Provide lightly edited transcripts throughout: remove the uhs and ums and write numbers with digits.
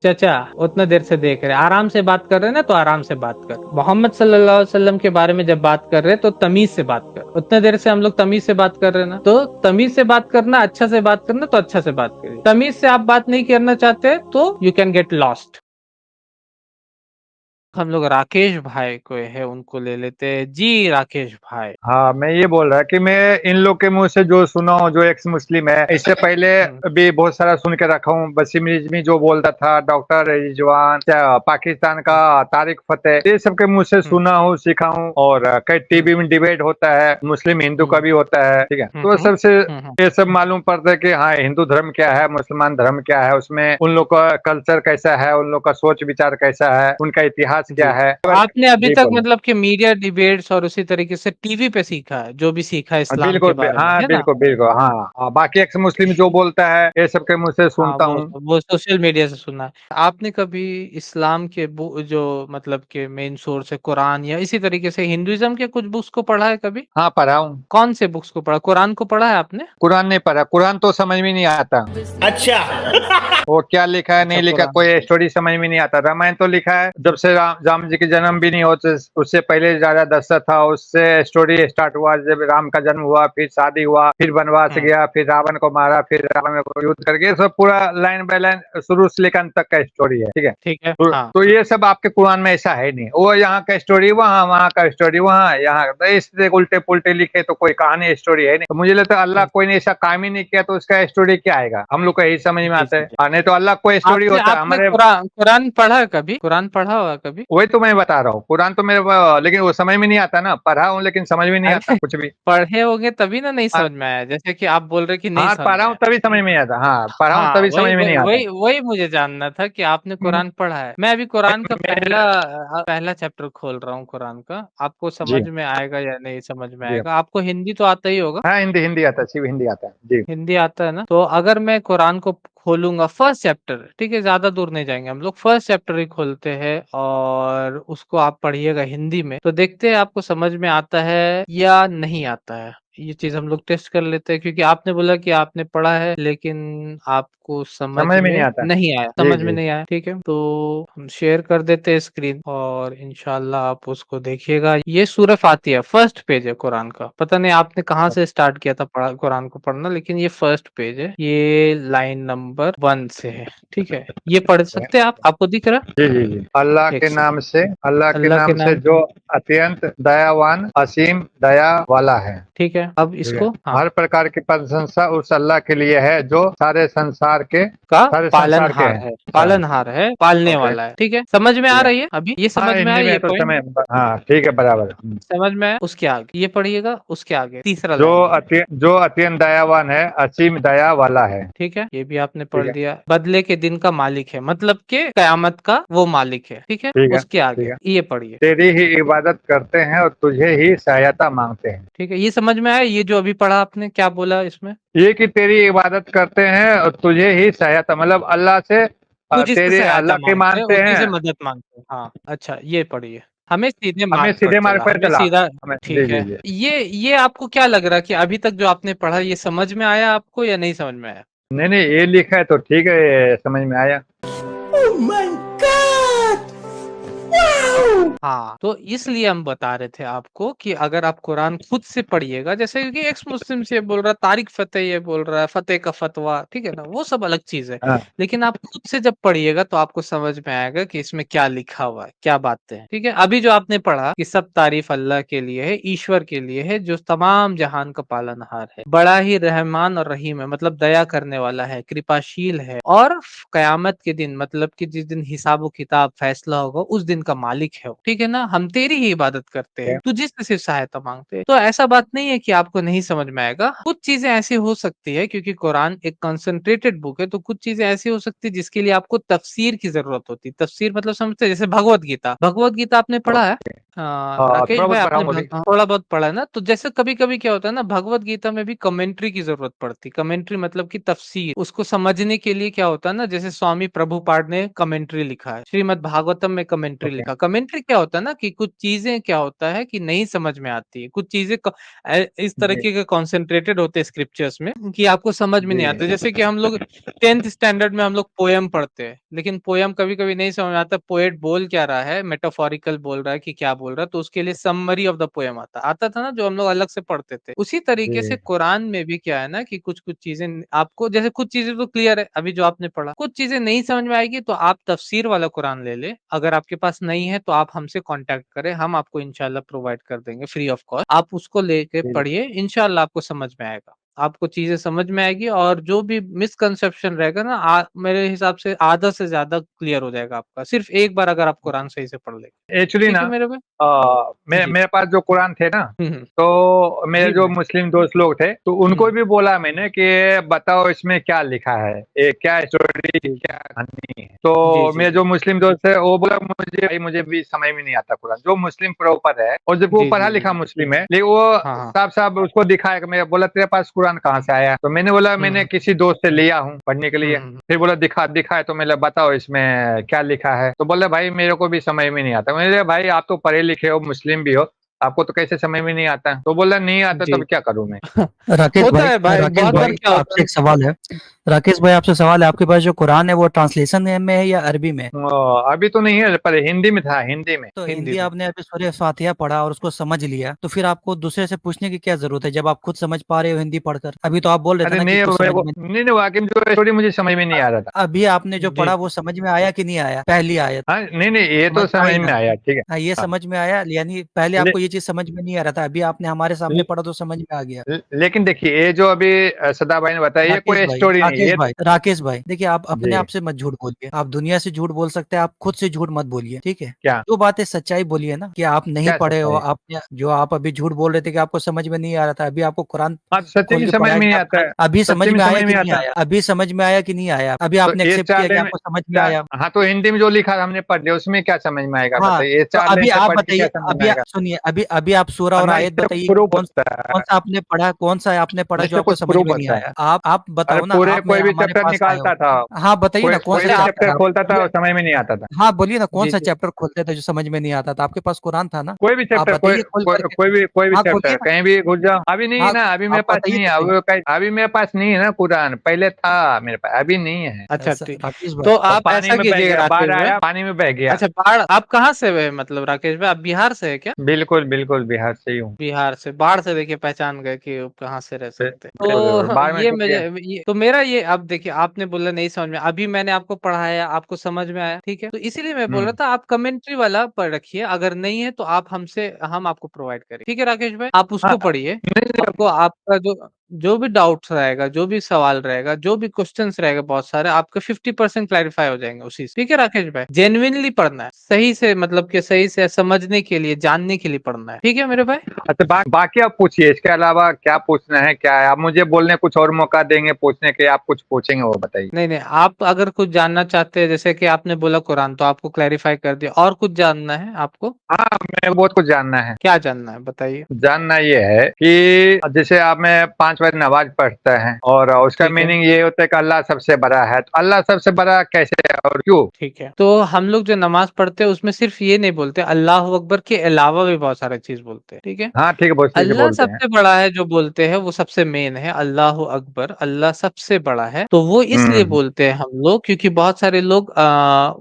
चाचा उतना देर से देख रहे, आराम से बात कर रहे हैं ना, तो आराम से बात कर। मोहम्मद सल्लल्लाहु अलैहि वसल्लम के बारे में जब बात कर रहे हैं तो तमीज से बात कर। उतना देर से हम लोग तमीज से बात कर रहे हैं ना, तो तमीज से बात करना, अच्छा से बात करना, तो अच्छा से बात करिए। तमीज से आप बात नहीं करना चाहते तो यू कैन गेट लॉस्ट। हम लोग राकेश भाई को है, उनको ले लेते हैं जी। राकेश भाई। हाँ, मैं ये बोल रहा कि मैं इन लोग के मुंह से जो सुना हूँ, जो एक्स मुस्लिम है, इससे पहले भी बहुत सारा सुन के रखा हूँ। वसीम रिजवी जो बोलता था, डॉक्टर रिजवान, पाकिस्तान का तारिक फतेह, ये सब के मुंह से सुना हूँ, सीखा हूँ। और कई टीवी में डिबेट होता है, मुस्लिम हिंदू का भी होता है, ठीक है। तो सबसे ये सब मालूम पड़ता है कि हाँ, हिंदू धर्म क्या है, मुसलमान धर्म क्या है, उसमें उन लोग का कल्चर कैसा है, उन लोग का सोच विचार कैसा है, उनका इतिहास क्या है। आपने अभी जी तक बोलो। मतलब कि मीडिया डिबेट्स और उसी तरीके से टीवी पे सीखा है, जो भी सीखा है इस्लाम के बिल्कुल बारे में, हाँ, है ना? बिल्कुल बिल्कुल हाँ। बाकी एक्स मुस्लिम जो बोलता है, ये सब के मुंह से हाँ, सुनता हूँ। वो सोशल मीडिया से सुना है। आपने कभी इस्लाम के जो मतलब के मेन सोर्स है कुरान या इसी तरीके से हिंदुइज्म के कुछ बुक्स को पढ़ा है कभी? हाँ, पढ़ा हूँ। कौन से बुक्स को पढ़ा? कुरान को पढ़ा है आपने? कुरान नहीं पढ़ा, कुरान तो समझ में नहीं आता। अच्छा। वो क्या लिखा है अच्छा, नहीं लिखा, कुरान। कोई स्टोरी समझ में नहीं आता। रामायण तो लिखा है, जब से राम जी के जन्म भी नहीं होते उससे पहले राजा दशरथ था, उससे स्टोरी स्टार्ट हुआ। जब राम का जन्म हुआ, फिर शादी हुआ, फिर वनवास गया, फिर रावण को मारा, फिर रावण को युद्ध करके, सब पूरा लाइन बाय लाइन शुरू से लेकर अंत तक का स्टोरी है, ठीक है। ठीक है। हाँ। तो ये सब आपके कुरान में ऐसा है नहीं। वो यहाँ का स्टोरी वहाँ, वहाँ का स्टोरी वहाँ, यहाँ तो इससे उल्टे पुल्टे लिखे, तो कोई कहानी स्टोरी है नहीं। तो मुझे लगता है अल्लाह कोई ने ऐसा काम ही नहीं किया, तो उसका स्टोरी क्या आएगा, हम लोग को यही समझ में जी, आता जी, है। जी। नहीं तो अल्लाह कोई स्टोरी आपने होता है आपने हमारे। कुरान पढ़ा है कभी? कुरान पढ़ा होगा कभी? वही तो मैं बता रहा हूँ, कुरान तो मेरे लेकिन वो समझ में नहीं आता ना। पढ़ा हूँ लेकिन समझ में नहीं आता अरे कुछ भी। पढ़े होंगे तभी ना नहीं हाँ, समझ में आया, जैसे कि आप बोल रहे कि नहीं हाँ, समझ पढ़ा में हूँ आया। तभी समझ में नहीं आता। हाँ, पढ़ा हूँ हाँ, तभी वही समझ में वही नहीं आता। वही वही मुझे जानना था कि आपने हम्म, कुरान पढ़ा है। मैं अभी कुरान का मैं- पहला चैप्टर खोल रहा हूँ कुरान का। आपको जी, समझ में आएगा या नहीं समझ में जी। आएगा? आपको हिंदी तो आता ही होगा। हाँ, हिंदी हिंदी आता है, सिर्फ हिंदी आता है जी। हिंदी आता है ना? तो अगर मैं कुरान को खोलूंगा फर्स्ट चैप्टर, ठीक है, ज्यादा दूर नहीं जाएंगे हम लोग, फर्स्ट चैप्टर ही खोलते हैं और उसको आप पढ़िएगा हिंदी में, तो देखते हैं आपको समझ में आता है या नहीं आता है। ये चीज हम लोग टेस्ट कर लेते हैं, क्योंकि आपने बोला कि आपने पढ़ा है लेकिन आपको समझ समझ में नहीं में आता। नहीं आया, जी, समझ में जी। नहीं आया। ठीक है, तो हम शेयर कर देते हैं स्क्रीन और इंशाल्लाह आप उसको देखिएगा। ये सूरह फातिहा फर्स्ट पेज है कुरान का। पता नहीं आपने कहाँ से स्टार्ट किया था कुरान को पढ़ना, लेकिन ये फर्स्ट पेज है, ये लाइन नंबर 1 से है। ठीक है, ये पढ़ सकते हैं आप? आपको दिख रहा? जी, जी, जी। अल्लाह एक के सेकंड। नाम से, अल्लाह के अल्लाह के नाम से नाम। जो अत्यंत दयावान, असीम दया वाला है। ठीक है, अब ठीक है। इसको हाँ हर प्रकार की प्रशंसा उस अल्लाह के लिए है जो का सारे संसार के पालनहार हैं। है, हाँ, पालनहार है, पालने ओके, वाला है। ठीक है, समझ में ठीक आ है। रही है अभी? ये हाँ, समझ में हिंदी आया में ये तो पॉइंट? समय। हाँ, ठीक है, बराबर। समझ में आया? उसके आगे ये पढ़िएगा, उसके आगे तीसरा जो लाइन है। जो अत्यंत दयावान है, असीम दया वाला है। ठीक है, ये भी आपने ठीक पढ़ है, दिया। बदले के दिन का मालिक है, मतलब के कयामत का वो मालिक है। ठीक है, ठीक है, उसके ठीक आगे है। ये पढ़िए। तेरी ही इबादत करते हैं और तुझे ही सहायता मांगते हैं। ठीक है, ये समझ में आया? ये जो अभी पढ़ा आपने क्या बोला इसमें? ये कि तेरी इबादत करते हैं और तुझे ही सहायता, मतलब अल्लाह से तू जिससे तेरे सहायता अल्लाह के मांगते हैं मानते उसी हैं। से मदद मांगते हैं। हाँ, अच्छा ये पढ़िए। हमें सीधे हमें मार्ग पर सीधे मार्ग चला, पर हमें चला। सीधा। हमें जी, ठीक जी, है, जी। ये आपको क्या लग रहा है कि अभी तक जो आपने पढ़ा ये समझ में आया आपको या नहीं समझ में आया? नहीं, नहीं, ये लिखा है तो ठीक है, ये समझ में आया। Oh my God. वाओ। हाँ, तो इसलिए हम बता रहे थे आपको कि अगर आप कुरान खुद से पढ़िएगा, जैसे कि एक्स मुस्लिम से बोल रहा है, तारिक फतेह ये बोल रहा है, फतेह का फतवा, ठीक है ना, वो सब अलग चीज है। हाँ, लेकिन आप खुद से जब पढ़िएगा तो आपको समझ में आएगा कि इसमें क्या लिखा हुआ है, क्या बातें हैं। ठीक है, अभी जो आपने पढ़ा कि सब तारीफ अल्लाह के लिए है, ईश्वर के लिए है, जो तमाम जहान का पालनहार है, बड़ा ही रहमान और रहीम है, मतलब दया करने वाला है, कृपाशील है, और कयामत के दिन, मतलब कि जिस दिन हिसाब किताब फैसला होगा उस दिन का मालिक है वो। ठीक है ना, हम तेरी ही इबादत करते हैं, तू जिससे सिर्फ सहायता मांगते हैं। तो ऐसा बात नहीं है कि आपको नहीं समझ में आएगा। कुछ चीजें ऐसी हो सकती है, क्योंकि कुरान एक कंसंट्रेटेड बुक है, तो कुछ चीजें ऐसी हो सकती है जिसके लिए आपको तफसीर की जरूरत होती है। तफसीर मतलब समझते हैं, जैसे भगवत गीता। भगवत गीता आपने पढ़ा है? राकेश थोड़ा भाई बहुत पढ़ा आपने हूँ बोलिए। थोड़ा बहुत पढ़ा है ना, तो जैसे कभी-कभी क्या होता है ना, भगवत गीता में भी कमेंट्री की ज़रूरत पड़ती है। कमेंट्री मतलब कि तफ़सीर, उसको समझने के लिए क्या होता है ना, जैसे स्वामी प्रभुपाद ने कमेंट्री लिखा है, श्रीमद् भागवतम में कमेंट्री ओके, लिखा। कमेंट्री क्या होता है ना कि कुछ चीज़ें क्या होता है कि नहीं समझ में आती है, कुछ चीज़ें इस जी, तरीके के कॉन्सन्ट्रेटेड होते हैं स्क्रिप्चर्स में कि आपको समझ में नहीं जी, आता। जैसे कि हम लोग 10th स्टैंडर्ड में हम लोग पोएम पढ़ते हैं, लेकिन पोएम कभी-कभी नहीं समझ में आता पोएट बोल क्या रहा है, मेटाफोरिकल बोल रहा है कि क्या बोल रहा है, तो उसके लिए समरी ऑफ द पोएम आता था ना, जो हम लोग अलग से पढ़ते थे। उसी तरीके से जी, कुरान में भी क्या है ना कि कुछ-कुछ चीज़ें आपको, जैसे कुछ चीज़ें तो क्लियर है, अभी जो आपने पढ़ा। कुछ चीज़ें नहीं समझ में आएगी तो आप तफसीर वाला कुरान ले लें। अगर आपके पास नहीं है तो आप हमसे कॉन्टैक्ट करें, हम आपको इंशाल्लाह प्रोवाइड कर देंगे फ्री ऑफ कॉस्ट। आप उसको लेके जी। पढ़िए, इंशाल्लाह आपको समझ में आएगा। आपको चीज़ें समझ में आएगी और जो भी मिसकंसेप्शन रहेगा ना, मेरे हिसाब से आधा से ज़्यादा क्लियर हो जाएगा आपका, सिर्फ़ एक बार अगर आप कुरान सही से पढ़ लें। एक्चुअली ठीक ना है मेरे भाई? मैं जी। मेरे पास जो कुरान थे ना, हुँ, हुँ। तो मेरे जी जो भाई। मुस्लिम दोस्त लोग थे, तो उनको हुँ। भी बोला मैंने कि बताओ इसमें क्या लिखा है? ये क्या स्टोरी, जी। क्या कहानी है? जी, तो जी, मेरे जी। जो मुस्लिम दोस्त है, वो बोला मुझे भाई मुझे भी समझ में नहीं आता कुरान। जो मुस्लिम प्रॉपर है और जब वो जी, जी, जी, पढ़ा-लिखा जी। मुस्लिम है, लेकिन वो हाँ, हाँ। साफ-साफ उसको दिखाया कि मैं बोला तेरे पास कुरान कहाँ से आया? तो मैंने बोला हुँ, मैंने हुँ। किसी दोस्त से लिया हूँ पढ़ने के हुँ, लिए। हुँ, हुँ। फिर बोला दिखाया तो मैंने बताओ इसमें क्या लिखा है? तो बोला भाई मेरे को भी समझ में नहीं आता। मैंने कहा भाई आप तो पढ़े लिखे हो, मुस्लिम भी हो, आपको तो कैसे समझ में नहीं आता? तो बोला नहीं आता जी। तब क्या करूँ मैं? होता है भाई, राकेश बहुत बार भाई क्या होता है आपसे एक सवाल है। राकेश भाई आपसे सवाल है, आपके पास जो कुरान है वो ट्रांसलेशन में है या अरबी में? अभी तो नहीं है पर हिंदी में था, हिंदी में। तो हिंदी हिंदी में। आपने अभी सूर्य फातिहा पढ़ा और उसको समझ लिया, तो फिर आपको दूसरे से पूछने की क्या जरूरत है जब आप खुद समझ पा रहे हो हिंदी पढ़कर? अभी तो आप बोल रहे थे अरे ना कि नहीं कुछ मेरे समझ को में नहीं वाक़ई में जो स्टोरी मुझे समझ में नहीं आ रहा था। अभी आपने जो जी। पढ़ा वो समझ में आया कि नहीं आया? पहली आयत हाँ, नहीं ये तो समझ समझ आई में ना? आया, ठीक है। हाँ, ये हाँ, समझ में आया, यानी पहले ले आपको ये चीज समझ में नहीं आ रहा था, अभी आपने हमारे सामने पढ़ा तो समझ में आ गया। लेकिन देखिए ये जो अभी सदा भाई ने बताया ये राकेश कोई भाई स्टोरी नहीं है, राकेश ये भाई राकेश भाई देखिए, आप जी, अपने आप से मत झूठ बोलिए। आप दुनिया से झूठ बोल सकते हैं, आप खुद से झूठ मत बोलिए, ठीक है? क्या? जो बातें सच्चाई बोलिए ना कि आप नहीं क्या पढ़े हो, सच्चाई है? आपने जो आप अभी झूठ बोल रहे थे कि आपको समझ में नहीं आ रहा था, अभी आपको कुरान हाँ, तो सच्ची खोल में के समझ पढ़ाया में नहीं गया, आता है, अभी समझ सच्ची में में समझ आया में कि नहीं नहीं आता। आया? अभी समझ में आया कि नहीं आया? अभी तो आपने ये एक्सेप्ट 4 किया कि लाइन आपको समझ में क्या आया? हाँ, तो हिंदी में जो लिखा है हमने पढ़ लिया उसमें क्या समझ में आएगा हाँ, बताइए? ये तो 4 लाइन अभी से आप पढ़ के बताइए, क्या समझ में अभी आएगा? सुनिए, अभी आप सूरा और ना आयत इससे बताइए कि प्रूफ कौन होता कौन है, सा आपने पढ़ा, कौन सा आपने पढ़ा जो इससे आपको कुछ समझ प्रूफ में नहीं होता है। आया? आप अरे बताओ ना, पूरे आप कोई भी हमारे चैप्टर पास आए हो। निकालता था, हाँ, बताइए ना कौन कोई सा पहले भी आप चैप्टर चैप्टर आप खोलता था ये और समझ में नहीं आता था। हाँ, बोलिए ना कौन जी, सा जी। चैप्टर खोलते थे जो समझ में नहीं आता था? आपके पास कुरान था ना? कोई भी आप चैप्टर बताइए खोल करके। कोई भी हाँ, खोलिए चैप्टर ना। कहीं भी घुस जाओ। अभी नहीं है हाँ, ना, अभी मेरे आप पास बताइए नहीं तो है, सही। अभी मेरे पास नहीं है ना कुरान, पहले था मेरे पास, अभी नहीं है। अच्छा ठीक। राकेश तो भाई, और आप पानी ऐसा में बह कीजिएगा गया, बाढ़ राकेश भाई। आया, पानी में बह गया। अच्छा, बाढ़ आप कहाँ से हैं मतलब राकेश भाई? आप बिहार से हैं क्या? बिल्कुल, बिल्कुल बिहार से ही हूँ। बिहार से। बाढ़ से देखिए पहचान गए कि आप कहाँ से रह सकते हैं। बिल्कुल, तो बाढ़ में ये डूब गया। ये तो मेरा ये, अब देखिए आपने बोला नहीं समझ में, अभी मैंने आपको पढ़ाया, आपको समझ में आया, ठीक है? तो इसीलिए मैं बोल रहा हुँ। था आप कमेंट्री वाला पढ़ रखिए, अगर नहीं है तो आप हम आपको प्रोवाइड करें। ठीक है राकेश भाई? आप हाँ, उसको पढ़िए, नहीं आपको आपका जो जो भी डाउट्स रहेगा, जो भी सवाल रहेगा, जो भी क्वेश्चन्स रहेगा बहुत सारे, आपके 50% क्लैरिफाई हो जाएँगे उसी से। ठीक है राकेश भाई? जेनुइनली पढ़ना है, सही से मतलब कि सही से समझने के लिए, जानने के लिए पढ़ना है। ठीक है मेरे भाई? अच्छा बाकी आप पूछिए, इसके अलावा क्या पूछना है, क्या है? आप मुझे बोलने कुछ और मौका देंगे पूछने के, आप कुछ पूछेंगे वो बताइए? नहीं, नहीं, आप अगर कुछ जानना चाहते हैं, जैसे कि आपने बोला कुरान, तो आपको क्लैरिफ़ाई कर दिया। और कुछ जानना है आपको? हाँ, मेरे को बहुत कुछ जानना है। क्या जानना है बताइए? जानना ये है कि जैसे आप में 5 वक़्त नमाज़ पढ़ते हैं और उसका ठीक है, मीनिंग ये होता है कि अल्लाह सबसे बड़ा है। तो अल्लाह सबसे बड़ा कैसे है और क्यों? ठीक है। तो हम लोग जो नमाज़ पढ़ते हैं, उसमें सिर्फ़ ये नहीं बोलते, अल्लाहू अकबर के अलावा भी बहुत सारी चीज़ बोलते हैं। ठीक है? हाँ, ठीक है, बहुत चीज़ें अल्लाह बोलते हैं। सबसे बड़ा है जो बोलते हैं, वो सबसे मेन है, अल्लाहू अकबर, अल्लाह सबसे बड़ा है। तो वो इसलिए हुँ, बोलते हैं हम लोग, क्योंकि बहुत सारे लोग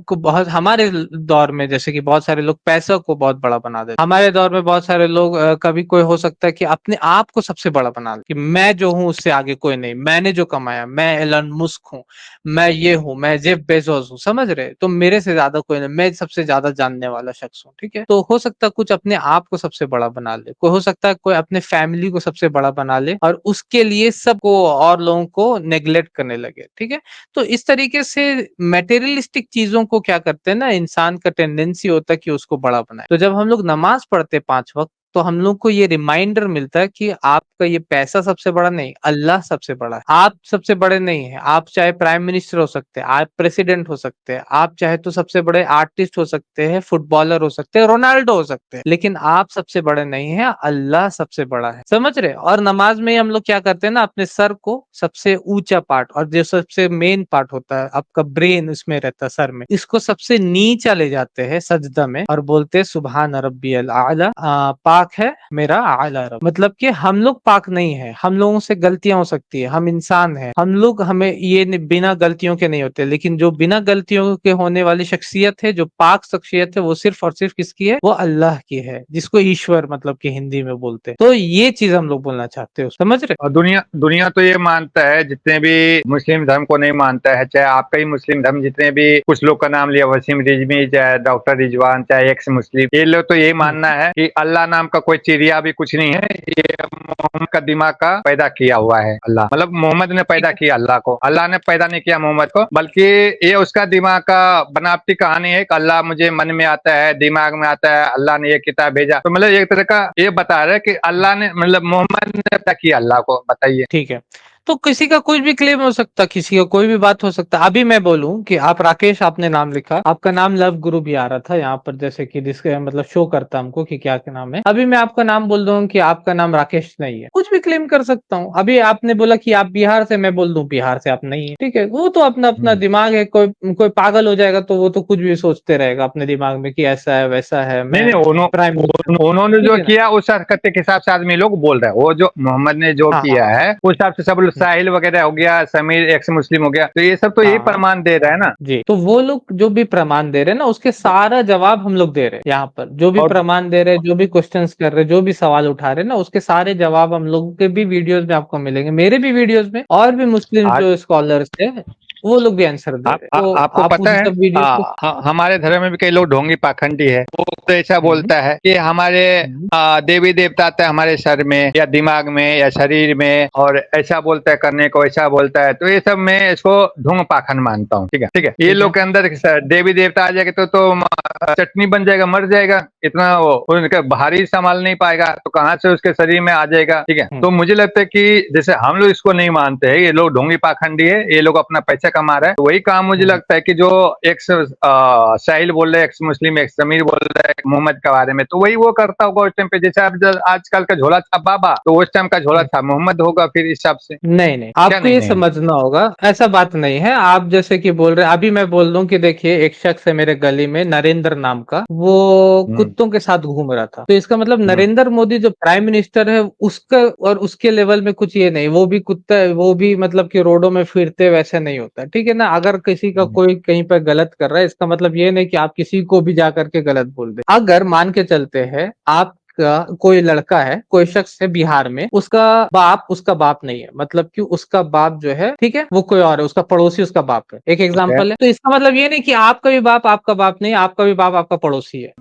को बहुत हमारे दौर में, जैसे कि बहुत सारे लोग पैसों को बहुत बड़ा बना देते हैं। हमारे दौर में बहुत सारे लोग कभी कोई हो सकता है कि अपने आप को सबसे बड़ा बना ले, कि मैं जो हूँ उससे आगे कोई नहीं, मैंने जो कमाया, मैं एलन मुस्क हूँ, मैं ये हूँ, मैं जेफ बेज़ोस हूँ, समझ रहे? तो मेरे से ज़्यादा कोई नहीं, मैं सबसे ज़्यादा जानने वाला शख्स हूँ, ठीक है? तो हो सकता है कुछ अपने आप को सबसे बड़ा बना ले, कोई हो सकता है कोई अपने फैमिली को सबसे बड़ा बना ले और उसके लिए सबको और लोगों को नेग्लेक्ट करने लगे, ठीक है? तो इस तरीके से मटेरियलिस्टिक चीज़ों को क्या करते हैं ना, इंसान का टेंडेंसी होता है कि उसको बड़ा बनाए। तो जब हम लोग नमाज़ पढ़ते हैं 5 वक़्त, तो हम लोग को ये रिमाइंडर मिलता है कि आपका ये पैसा सबसे बड़ा नहीं, अल्लाह सबसे बड़ा है। आप सबसे बड़े नहीं है, आप चाहे प्राइम मिनिस्टर हो सकते हैं, आप प्रेसिडेंट हो सकते हैं, आप चाहे तो सबसे बड़े आर्टिस्ट हो सकते हैं, फुटबॉलर हो सकते हैं, रोनाल्डो हो सकते हैं, लेकिन आप सबसे बड़े नहीं है, अल्लाह सबसे बड़ा है। समझ रहे? और नमाज में हम लोग क्या करते हैं ना, अपने सर को सबसे ऊंचा पार्ट और जो सबसे मेन पार्ट होता है आपका ब्रेन उसमें रहता है सर में, इसको सबसे नीचा ले जाते हैं सजदा में और बोलते हैं सुभान रब्बियल आला, पाक है मेरा आला रब। मतलब कि हम लोग पाक नहीं है, हम लोगों से गलतियां हो सकती है, हम इंसान हैं, हम लोग हमें ये बिना गलतियों के नहीं होते, लेकिन जो बिना गलतियों के होने वाली शख्सियत है, जो पाक शख्सियत है, वो सिर्फ और सिर्फ किसकी है? वो अल्लाह की है, जिसको ईश्वर मतलब कि हिंदी में बोलते हैं। तो ये चीज हम लोग बोलना चाहते हो, समझ रहे? और दुनिया दुनिया तो ये मानता है, जितने भी मुस्लिम धर्म को नहीं मानता है, चाहे आपका ही मुस्लिम धर्म, जितने भी कुछ लोग का नाम लिया, वसीम रिजवी, चाहे डॉक्टर रिजवान, चाहे एक्स मुस्लिम, ये लोग तो यही मानना है कि अल्लाह नाम का कोई चिड़िया भी कुछ नहीं है, ये मोहम्मद का दिमाग का पैदा किया हुआ है अल्लाह। मतलब मोहम्मद ने पैदा किया अल्लाह को, अल्लाह ने पैदा नहीं किया मोहम्मद को, बल्कि ये उसका दिमाग का बनावटी कहानी है कि अल्लाह मुझे मन में आता है, दिमाग में आता है, अल्लाह ने ये किताब भेजा। तो मतलब एक तरह का ये बता रहा है कि अल्लाह ने, मतलब मोहम्मद ने पैदा किया अल्लाह को। बताइए। ठीक है, तो किसी का कुछ भी क्लेम हो सकता, किसी का कोई भी बात हो सकता। अभी मैं बोलूं कि आप राकेश, आपने नाम लिखा, आपका नाम लव गुरु भी आ रहा था यहाँ पर, जैसे कि जिसके मतलब शो करता हमको कि क्या क्या नाम है। अभी मैं आपका नाम बोल दूं कि आपका नाम राकेश नहीं है, कुछ भी क्लेम कर सकता हूँ। अभी आपने बोला कि आप बिहार से, मैं बोल दूं बिहार से आप नहीं है, ठीक है, वो तो अपना अपना दिमाग है। कोई पागल हो जाएगा तो वो तो कुछ भी सोचते रहेगा अपने दिमाग में कि ऐसा है वैसा है। नहीं मैं नहीं, प्राइम उन्होंने जो किया उस हरकत के हिसाब से आदमी लोग बोल रहे हैं, वो जो मोहम्मद ने जो हाँ किया हाँ है उस हिसाब से सब लोग, साहिल वगैरह हो गया, समीर एक्स मुस्लिम हो गया, तो ये सब तो यही हाँ प्रमाण दे रहा है ना। जी। तो वो लोग जो भी प्रमाण दे रहे हैं ना, उसके सारा जवाब हम लोग दे रहे हैं यहाँ पर। जो भी और प्रमाण दे रहे हैं, जो भी क्वेश्चंस कर रहे हैं, जो भी सवाल उठा रहे हैं ना, उसके सारे जवाब हम लोगों के भी वीडियोस में आपको मिलेंगे, मेरे भी वीडियोस में, और भी मुस्लिम आज जो स्कॉलर्स है वो लोग भी आंसर दे रहे हैं। तो आपको आप पता उन है, सब वीडियोस को हमारे धर्म में भी कई लोग ढोंगी पाखंडी है, वो तो ऐसा हम्म, बोलता है कि हमारे हम्म, देवी देवता आते हैं हमारे सर में या दिमाग में या शरीर में, और ऐसा बोलता है करने को, ऐसा बोलता है। तो ये सब मैं इसको ढोंग पाखंड मानता हूँ। ठीक है, ठीक है, ये ठीक है। लोग के अंदर देवी देवता आ जाएगा तो चटनी बन जाएगा, मर जाएगा, इतना वो उनका भारी संभाल नहीं पाएगा, तो कहाँ से उसके शरीर में आ जाएगा। ठीक है, तो मुझे लगता है कि जैसे हम लोग इसको नहीं मानते हैं, ये लोग ढोंगी पाखंडी है, ये लोग अपना पैसा कमा रहा है, तो वही काम मुझे लगता है कि जो एक्स साहिल बोल रहे, एक्स मुस्लिम, एक्स समीर बोल रहे हैं मोहम्मद के बारे में, तो वही वो करता होगा उस टाइम पे। जैसे आप आजकल का झोला छाप बाबा, तो उस टाइम का झोला छाप मोहम्मद होगा फिर इस हिसाब से। नहीं नहीं, क्या आपको नहीं ये नहीं? समझना होगा, ऐसा बात नहीं है। आप जैसे कि बोल रहे हैं, अभी मैं बोल दूं कि देखिए, एक शख्स है मेरे गली में, नरेंद्र नाम का, वो हम्म, कुत्तों के साथ घूम रहा था। तो इसका मतलब हम्म, नरेंद्र मोदी जो प्राइम मिनिस्टर है, उसका और उसके लेवल में कुछ ये नहीं, वो भी कुत्ता है, वो भी मतलब कि रोडों में फिरते वैसे नहीं होता, ठीक है ना। अगर किसी का कोई कहीं पर गलत कर रहा है, इसका मतलब ये नहीं कि आप किसी को भी जा करके गलत बोल दे। अगर मान के चलते हैं आप का कोई लड़का है, कोई शख्स है बिहार में, उसका बाप नहीं है, मतलब कि उसका बाप जो है, ठीक है, वो कोई और है, उसका पड़ोसी उसका बाप है, एक ठीक है। एग्जांपल है। तो इसका मतलब ये नहीं कि आपका भी बाप आपका बाप नहीं, आपका भी बाप आपका पड़ोसी है,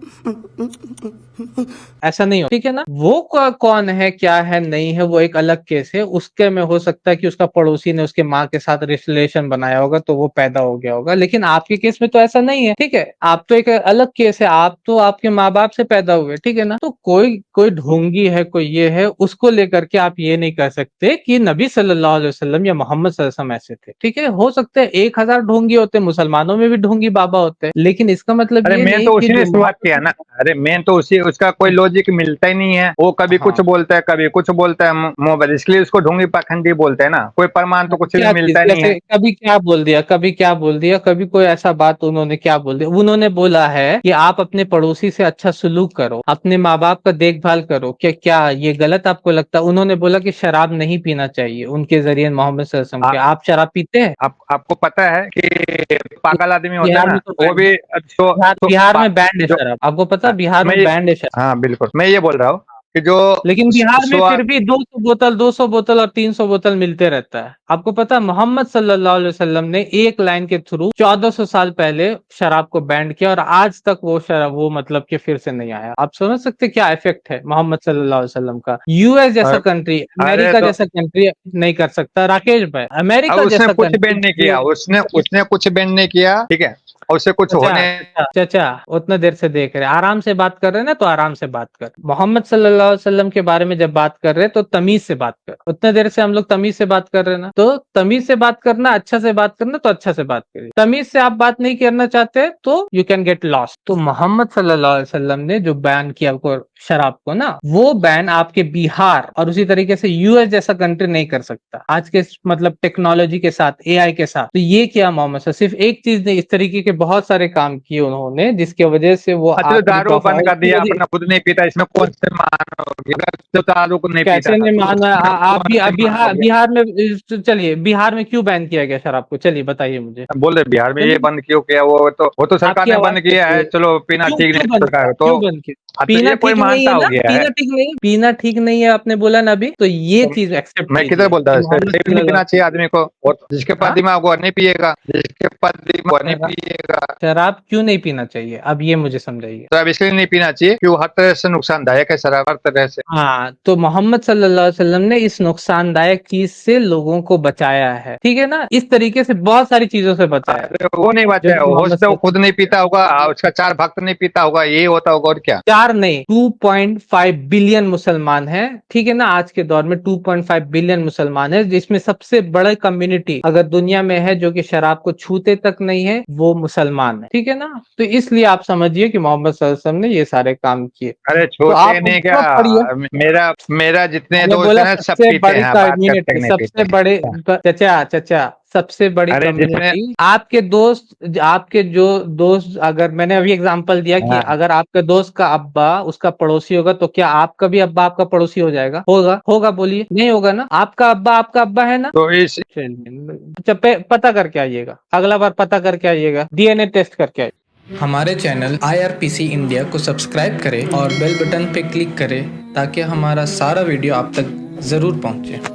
ऐसा नहीं हो, ठीक है ना। वो कौन है, क्या है, नहीं है, वो एक अलग केस है। उसके में हो सकता है कि उसका पड़ोसी ने उसके माँ के साथ रिलेशन बनाया होगा, तो वो पैदा हो गया होगा, लेकिन आपके केस में तो ऐसा नहीं है, ठीक है। आप तो एक अलग केस है, आप तो आपके माँ बाप से पैदा हुए, ठीक है ना। तो कोई ढोंगी है, कोई ये है, उसको लेकर के आप ये नहीं कर सकते कि नबी सल्लल्लाहु अलैहि वसल्लम या मोहम्मद सल्लल्लाहु अलैहि वसल्लम ऐसे थे, ठीक है। हो सकते हैं 1000 ढोंगी होते, मुसलमानों में भी ढोंगी बाबा होते हैं, लेकिन इसका मतलब अरे ये मेन नहीं तो कि उसी ने जो शुरुआत किया ना। अरे मेन तो उसी, उसका कोई लॉजिक मिलता ही नहीं है, वो कभी कुछ हाँ, बोलता है, कभी कुछ बोलता है मोबाइल, इसलिए उसको ढोंगी पाखंडी बोलते हैं ना। कोई प्रमाण तो कुछ भी क्या चीज, मिलता नहीं जैसे है। कभी क्या बोल दिया, कभी क्या बोल दिया, कभी कोई ऐसा बात उन्होंने क्या बोल दिया। उन्होंने बोला है कि आप अपने पड़ोसी से अच्छा सलूक करो, अपने माँ बाप का देखभाल करो। क्या ये गलत आपको लगता है? उन्होंने बोला कि शराब नहीं पीना चाहिए, उनके जरिए मोहम्मद सल्लल्लाहु अलैहि वसल्लम के। आप शराब पीते हैं? आपको पता है कि पागल आदमी होता है बिहार ना, में तो वो बैंड, भी बिहार में बैंड है जो शराब, आपको पता है? बिहार मैं में बैंड है शराब। हाँ बिल्कुल, मैं ये बोल रहा हूँ कि जो लेकिन बिहार में स्वा फिर भी 200 बोतल, 200 बोतल और 300 बोतल मिलते रहता है। आपको पता है मोहम्मद सल्लल्लाहु अलैहि वसल्लम ने एक लाइन के थ्रू 1400 साल पहले शराब को बैन किया, और आज तक वो शराब, वो मतलब कि फिर से नहीं आया। आप समझ सकते क्या इफेक्ट है मोहम्मद सल्लल्लाहु अलैहि वसल्लम का। यूएस जैसा कंट्री, अरे अमेरिका तो जैसा कंट्री नहीं कर सकता राकेश भाई, अब अमेरिका उसने जैसा कुछ कंट्री बैंड नहीं जो किया, उसने कुछ बैंड नहीं किया। ठीक है, और उससे कुछ होने चाचा उतना देर से देख रहे, आराम से बात कर रहे हैं ना, तो आराम से बात कर। मोहम्मद सल्लल्लाहु अलैहि वसल्लम के बारे में जब बात कर रहे हैं तो तमीज से बात कर। उतने देर से हम लोग तमीज से बात कर रहे हैं ना, तो तमीज से बात करना, अच्छा से बात करना, तो अच्छा से बात करिए। तमीज से आप बात नहीं करना चाहते तो यू कैन गेट लॉस्ट। तो मोहम्मद सल्लल्लाहु अलैहि वसल्लम ने जो बैन किया आपको शराब को ना, वो बैन आपके बिहार और उसी तरीके से यूएस जैसा कंट्री नहीं कर सकता आज के मतलब टेक्नोलॉजी के साथ, एआई के साथ। तो ये किया मोहम्मद से सिर्फ एक चीज नहीं, इस तरीके के बहुत सारे काम किए उन्होंने जिसकी वजह से वो अच्छा, दारू बंद कर दिया, अपना खुद नहीं पीता, इसमें कौन से मानोगे? तो दारू को नहीं पीता कैसे नहीं माना आप भी? बिहार में चलिए, बिहार में क्यों बैन किया गया शराब को, चलिए बताइए मुझे। बोल रहे बिहार में ये बंद क्यों किया? वो तो सरकार ने बंद किया है, चलो पीना ठीक नहीं सरकार तो क्यों बंद किया? तो पीना ये कोई ठीक नहीं मानता है हो ना, गया है। पीना ठीक नहीं है, पीना ठीक नहीं है आपने बोला ना अभी, तो ये चीज एक्सेप्ट मैं किधर बोलता है नहीं पीना चाहिए आदमी को, और जिसके पास दिमाग वो नहीं पिएगा, जिसके पास दिमाग नहीं पिएगा। शराब क्यों नहीं पीना चाहिए, अब ये मुझे समझाइए। शराब इसलिए नहीं पीना चाहिए क्यों हर तरह से नुकसानदायक है शराब, हर तरह से। हाँ, तो मोहम्मद सल्लल्लाहु अलैहि वसल्लम ने इस नुकसानदायक चीज से लोगों को बचाया है, ठीक है ना, इस तरीके से बहुत सारी चीजों से बचाया है। वो नहीं बचा, जो हो सकता है वो खुद नहीं पीता होगा, उसका 4 भक्त नहीं पीता होगा, ये होता होगा और क्या। 4 नहीं 2.5 बिलियन मुसलमान हैं, ठीक है ना, आज के दौर में 2.5 बिलियन मुसलमान है, जिसमें सबसे बड़ा कम्युनिटी अगर दुनिया में है जो कि शराब को छूते तक नहीं है, वो मुसलमान है, ठीक है ना। तो इसलिए आप समझिए कि मोहम्मद सल्लल्लाहु अलैहि वसल्लम ने ये सारे काम किए। अरे तो छोटे आप नहीं उसको क्या, मेरा जितने मैंने दोस्त बोला है ना सब सबसे पीते बड़ी हैं, बात करते कम्युनिटी, नहीं सबसे पीते। बड़े चचा सबसे बड़ी अरे कम्युनिटी आपके दोस्त, आपके जो दोस्त, अगर मैंने अभी एग्जांपल दिया कि हाँ। अगर आपके दोस्त का अब्बा उसका पड़ोसी होगा, तो क्या आपका भी अब्बा आपका पड़ोसी हो जाएगा? होगा बोलिए, नहीं होगा ना। आपका अब्बा है ना। तो इस अच्छा, पता करके आइएगा, अगला बार पता करके आइएगा, डीएनए टेस्ट करके आइएगा। हमारे चैनल IRPC इंडिया को सब्सक्राइब करें और बेल बटन पे क्लिक करें ताकि हमारा सारा वीडियो आप तक ज़रूर पहुंचे।